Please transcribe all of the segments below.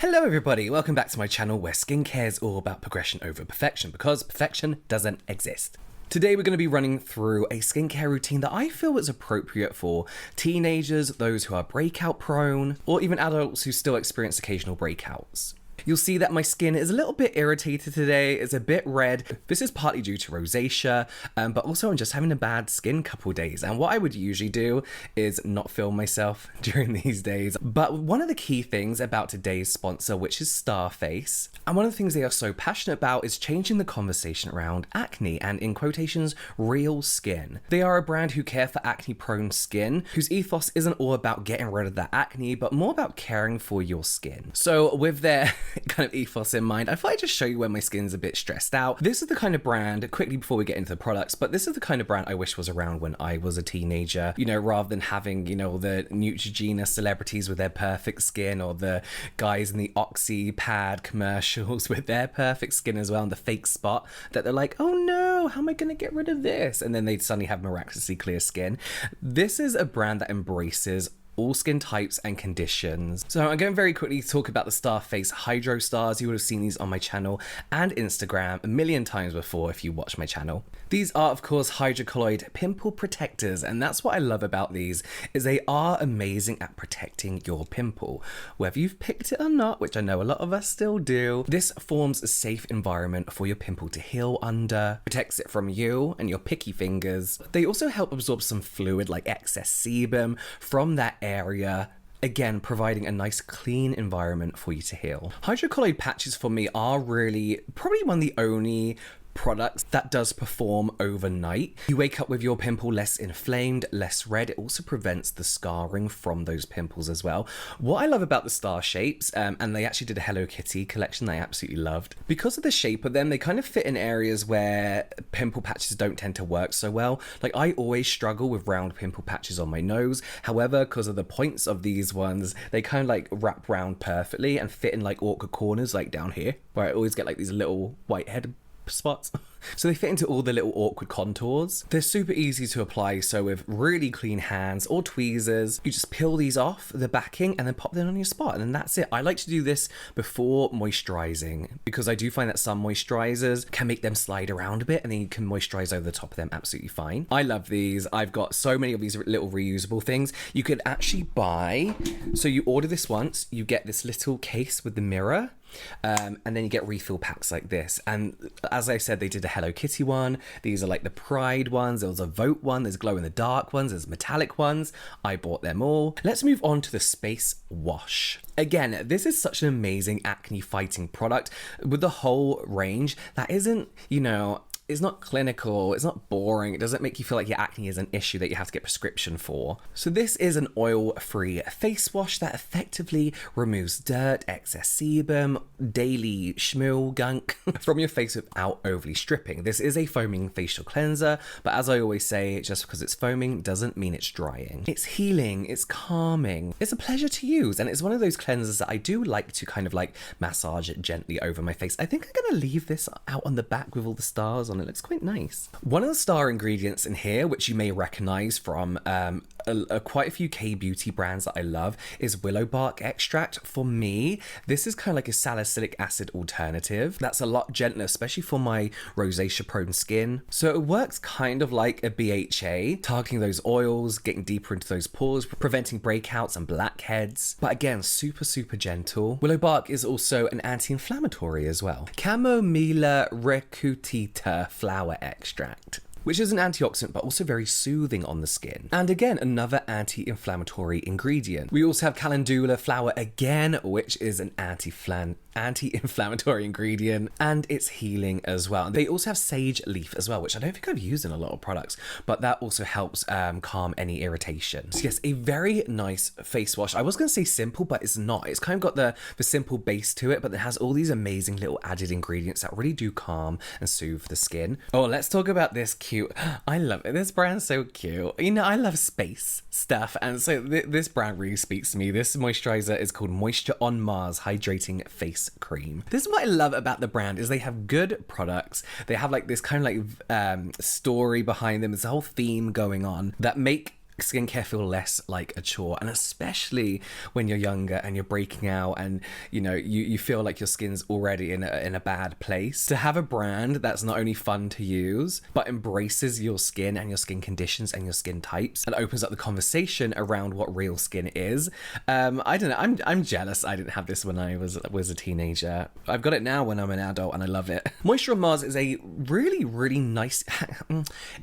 Hello everybody, welcome back to my channel where skincare is all about progression over perfection because perfection doesn't exist. Today we're going to be running through a skincare routine that I feel is appropriate for teenagers, those who are breakout prone, or even adults who still experience occasional breakouts. You'll see that my skin is a little bit irritated today, it's a bit red. This is partly due to rosacea, but also I'm just having a bad skin couple days. And what I would usually do is not film myself during these days. But one of the key things about today's sponsor, which is Starface, and one of the things they are so passionate about is changing the conversation around acne and, in quotations, real skin. They are a brand who care for acne-prone skin, whose ethos isn't all about getting rid of that acne, but more about caring for your skin. So with their kind of ethos in mind, I thought I'd just show you when my skin's a bit stressed out. This is the kind of brand, quickly before we get into the products, but this is the kind of brand I wish was around when I was a teenager, you know, rather than having, you know, the Neutrogena celebrities with their perfect skin, or the guys in the Oxy pad commercials with their perfect skin as well, and the fake spot that they're like, oh no, how am I gonna get rid of this? And then they'd suddenly have miraculously clear skin. This is a brand that embraces all skin types and conditions. So I'm going very quickly to talk about the Starface Hydro Stars. You would have seen these on my channel and Instagram a million times before if you watch my channel. These are, of course, hydrocolloid pimple protectors, and that's what I love about these, is they are amazing at protecting your pimple. Whether you've picked it or not, which I know a lot of us still do, this forms a safe environment for your pimple to heal under, protects it from you and your picky fingers. They also help absorb some fluid like excess sebum from that area, again providing a nice clean environment for you to heal. Hydrocolloid patches for me are really probably one of the only products that does perform overnight. You wake up with your pimple less inflamed, less red. It also prevents the scarring from those pimples as well. What I love about the star shapes, and they actually did a Hello Kitty collection that I absolutely loved. Because of the shape of them, they kind of fit in areas where pimple patches don't tend to work so well. Like, I always struggle with round pimple patches on my nose. However, because of the points of these ones, they kind of like wrap round perfectly and fit in like awkward corners, like down here, where I always get like these little white head spots. So they fit into all the little awkward contours. They're super easy to apply, so with really clean hands or tweezers, you just peel these off the backing and then pop them on your spot, and then that's it. I like to do this before moisturizing because I do find that some moisturizers can make them slide around a bit, and then you can moisturize over the top of them absolutely fine. I love these. I've got so many of these little reusable things. You could actually buy, so you order this once, you get this little case with the mirror, and then you get refill packs like this. And as I said, they did a Hello Kitty one. These are like the Pride ones. There was a Vote one. There's glow in the dark ones. There's metallic ones. I bought them all. Let's move on to the Space Wash. Again, this is such an amazing acne fighting product with the whole range that isn't, you know, it's not clinical, it's not boring, it doesn't make you feel like your acne is an issue that you have to get prescription for. So this is an oil-free face wash that effectively removes dirt, excess sebum, daily schmoo gunk from your face without overly stripping. This is a foaming facial cleanser, but as I always say, just because it's foaming doesn't mean it's drying. It's healing, it's calming, it's a pleasure to use, and it's one of those cleansers that I do like to kind of like massage it gently over my face. I think I'm gonna leave this out on the back with all the stars on it. It looks quite nice. One of the star ingredients in here, which you may recognize from quite a few K-beauty brands that I love, is willow bark extract. For me, this is kind of like a salicylic acid alternative that's a lot gentler, especially for my rosacea prone skin. So it works kind of like a BHA, targeting those oils, getting deeper into those pores, preventing breakouts and blackheads. But again, super gentle. Willow bark is also an anti-inflammatory as well. Chamomilla recutita flower extract, which is an antioxidant but also very soothing on the skin. And again, another anti-inflammatory ingredient. We also have calendula flower again, which is an anti-inflammatory ingredient, and it's healing as well. They also have sage leaf as well, which I don't think I've used in a lot of products, but that also helps calm any irritation. So yes, a very nice face wash. I was gonna say simple, but it's not. It's kind of got the simple base to it, but it has all these amazing little added ingredients that really do calm and soothe the skin. Oh, let's talk about this cute. I love it. This brand's so cute. You know, I love space stuff, and so this brand really speaks to me. This moisturizer is called Moisture on Mars Hydrating Face Cream. This is what I love about the brand, is they have good products. They have like this kind of like story behind them. There's a whole theme going on that make skincare feel less like a chore, and especially when you're younger and you're breaking out and you feel like your skin's already in a bad place. To have a brand that's not only fun to use but embraces your skin and your skin conditions and your skin types and opens up the conversation around what real skin is. I don't know, I'm jealous I didn't have this when I was a teenager. I've got it now when I'm an adult and I love it. Moisture on Mars is a really nice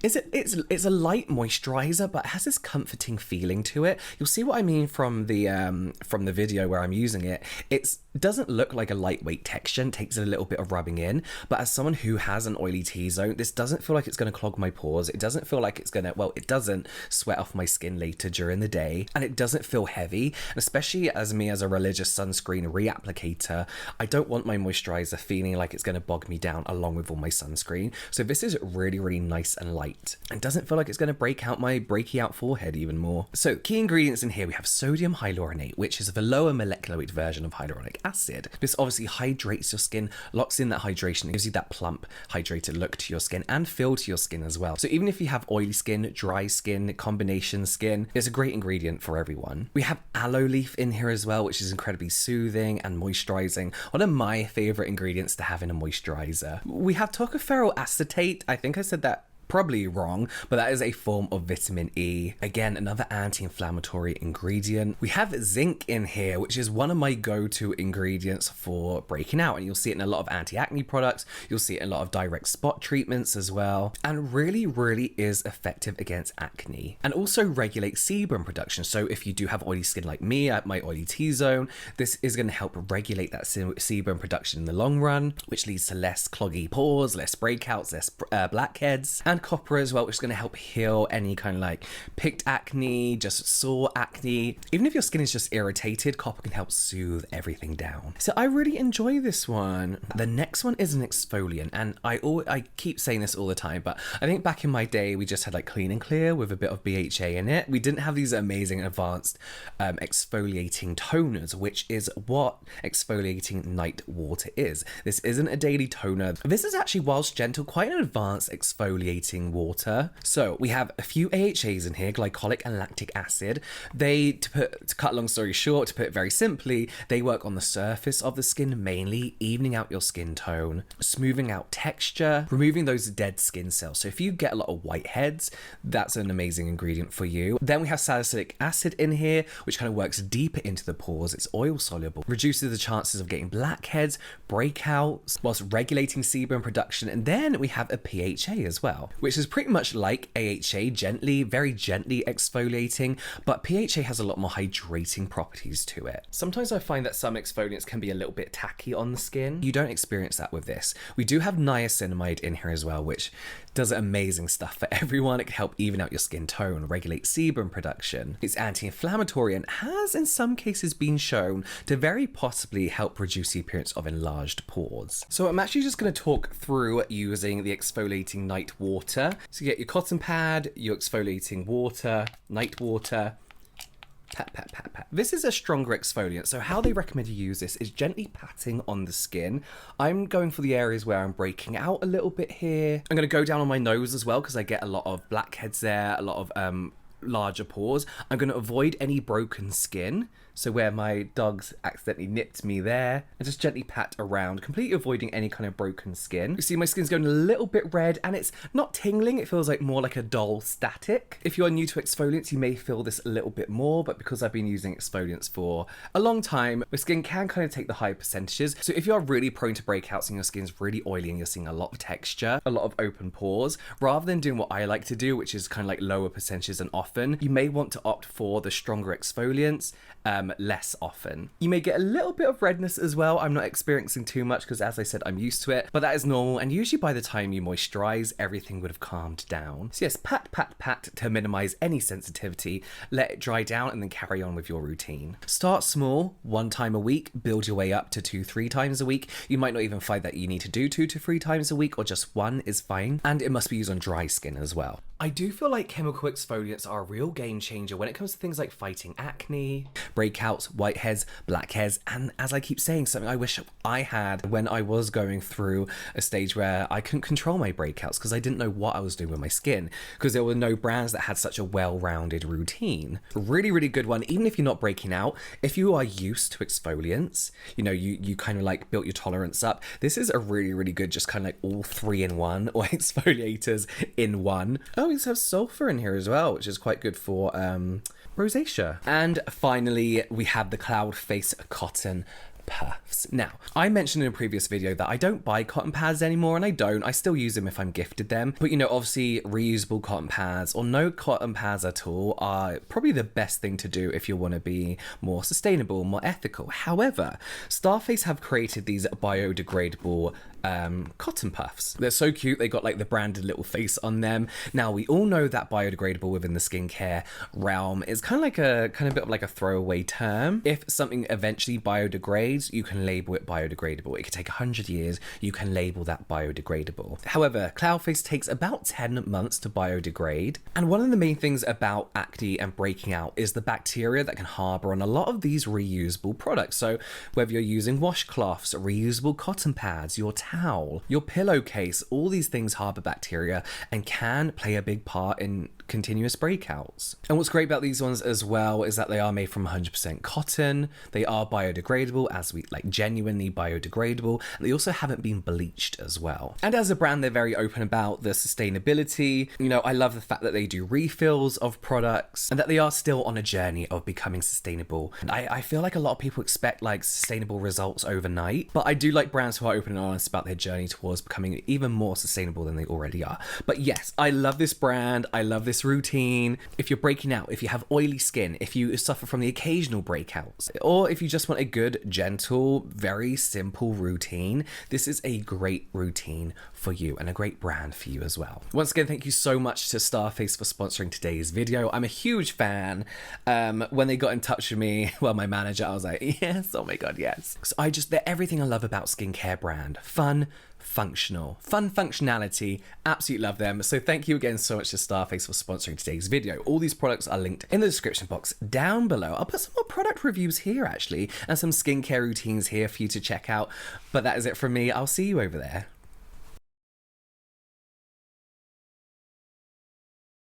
it's a light moisturizer, but it has this comforting feeling to it. You'll see what I mean from the video where I'm using it. It doesn't look like a lightweight texture and takes a little bit of rubbing in, but as someone who has an oily T-zone, this doesn't feel like it's going to clog my pores. It doesn't feel like it's going to, well, it doesn't sweat off my skin later during the day, and it doesn't feel heavy. And especially as a religious sunscreen reapplicator, I don't want my moisturizer feeling like it's going to bog me down along with all my sunscreen. So this is really nice and light and doesn't feel like it's going to break out my breaky out forehead even more. So key ingredients in here, we have sodium hyaluronate, which is the lower molecular weight version of hyaluronic acid. This obviously hydrates your skin, locks in that hydration, gives you that plump hydrated look to your skin and feel to your skin as well. So even if you have oily skin, dry skin, combination skin, it's a great ingredient for everyone. We have aloe leaf in here as well, which is incredibly soothing and moisturizing. One of my favorite ingredients to have in a moisturizer. We have tocopherol acetate. I think I said that probably wrong, but that is a form of vitamin E. Again, another anti-inflammatory ingredient. We have zinc in here, which is one of my go-to ingredients for breaking out, and you'll see it in a lot of anti-acne products. You'll see it in a lot of direct spot treatments as well, and really is effective against acne and also regulates sebum production. So if you do have oily skin like me, at my oily T-zone, this is going to help regulate that sebum production in the long run, which leads to less cloggy pores, less breakouts, less blackheads, and copper as well, which is going to help heal any kind of like picked acne, just sore acne. Even if your skin is just irritated, copper can help soothe everything down. So I really enjoy this one. The next one is an exfoliant, and I keep saying this all the time, but I think back in my day we just had like Clean and Clear with a bit of BHA in it. We didn't have these amazing advanced exfoliating toners, which is what exfoliating night water is. This isn't a daily toner. This is actually, whilst gentle, quite an advanced exfoliating water. So we have a few AHAs in here, glycolic and lactic acid. To cut a long story short, to put it very simply, they work on the surface of the skin mainly, evening out your skin tone, smoothing out texture, removing those dead skin cells. So if you get a lot of whiteheads, that's an amazing ingredient for you. Then we have salicylic acid in here, which kind of works deeper into the pores. It's oil soluble, reduces the chances of getting blackheads, breakouts, whilst regulating sebum production. And then we have a PHA as well, which is pretty much like AHA, very gently exfoliating, but PHA has a lot more hydrating properties to it. Sometimes I find that some exfoliants can be a little bit tacky on the skin. You don't experience that with this. We do have niacinamide in here as well, which does amazing stuff for everyone. It can help even out your skin tone, regulate sebum production. It's anti-inflammatory and has in some cases been shown to very possibly help reduce the appearance of enlarged pores. So I'm actually just going to talk through using the exfoliating night water. So you get your cotton pad, your exfoliating water, night water, pat. This is a stronger exfoliant, so how they recommend you use this is gently patting on the skin. I'm going for the areas where I'm breaking out a little bit here. I'm going to go down on my nose as well because I get a lot of blackheads there, a lot of larger pores. I'm going to avoid any broken skin. So where my dogs accidentally nipped me there, and just gently pat around, completely avoiding any kind of broken skin. You see my skin's going a little bit red, and it's not tingling, it feels like more like a dull static. If you're new to exfoliants, you may feel this a little bit more, but because I've been using exfoliants for a long time, my skin can kind of take the higher percentages. So if you're really prone to breakouts and your skin's really oily and you're seeing a lot of texture, a lot of open pores, rather than doing what I like to do, which is kind of like lower percentages and often, you may want to opt for the stronger exfoliants less often. You may get a little bit of redness as well. I'm not experiencing too much because, as I said, I'm used to it, but that is normal, and usually by the time you moisturize, everything would have calmed down. So yes, pat to minimize any sensitivity, let it dry down, and then carry on with your routine. Start small, 1 time a week, build your way up to 2-3 times a week. You might not even find that you need to do 2 to 3 times a week, or just 1 is fine, and it must be used on dry skin as well. I do feel like chemical exfoliants are a real game changer when it comes to things like fighting acne, breakouts, whiteheads, blackheads, and as I keep saying, something I wish I had when I was going through a stage where I couldn't control my breakouts because I didn't know what I was doing with my skin, because there were no brands that had such a well-rounded routine. Really, really good one. Even if you're not breaking out, if you are used to exfoliants, you know, you kind of like built your tolerance up, this is a really, really good, just kind of like all 3-in-1 or exfoliators in one. Oh, we have sulfur in here as well, which is quite good for rosacea. And finally, we have the Cloud Face Cotton Puffs. Now, I mentioned in a previous video that I don't buy cotton pads anymore, and I don't. I still use them if I'm gifted them. But you know, obviously reusable cotton pads or no cotton pads at all are probably the best thing to do if you want to be more sustainable, more ethical. However, Starface have created these biodegradable cotton puffs. They're so cute. They got like the branded little face on them. Now, we all know that biodegradable within the skincare realm is kind of a bit of like a throwaway term. If something eventually biodegrades, you can label it biodegradable. It could take 100 years, you can label that biodegradable. However, Cloudface takes about 10 months to biodegrade. And one of the main things about acne and breaking out is the bacteria that can harbor on a lot of these reusable products. So whether you're using washcloths, reusable cotton pads, your towel, your pillowcase, all these things harbor bacteria and can play a big part in continuous breakouts. And what's great about these ones as well is that they are made from 100% cotton, they are biodegradable, genuinely biodegradable, and they also haven't been bleached as well. And as a brand, they're very open about the sustainability. You know, I love the fact that they do refills of products and that they are still on a journey of becoming sustainable. And I feel like a lot of people expect like sustainable results overnight, but I do like brands who are open and honest about their journey towards becoming even more sustainable than they already are. But yes, I love this brand, I love this routine. If you're breaking out, if you have oily skin, if you suffer from the occasional breakouts, or if you just want a good, gentle, very simple routine, this is a great routine for you and a great brand for you as well. Once again, thank you so much to Starface for sponsoring today's video. I'm a huge fan. When they got in touch with me, well, my manager, I was like, yes, oh my God, yes. So they're everything I love about skincare brand. Fun, functional, fun functionality, absolutely love them. So thank you again so much to Starface for sponsoring today's video. All these products are linked in the description box down below. I'll put some more product reviews here actually, and some skincare routines here for you to check out. But that is it from me. I'll see you over there.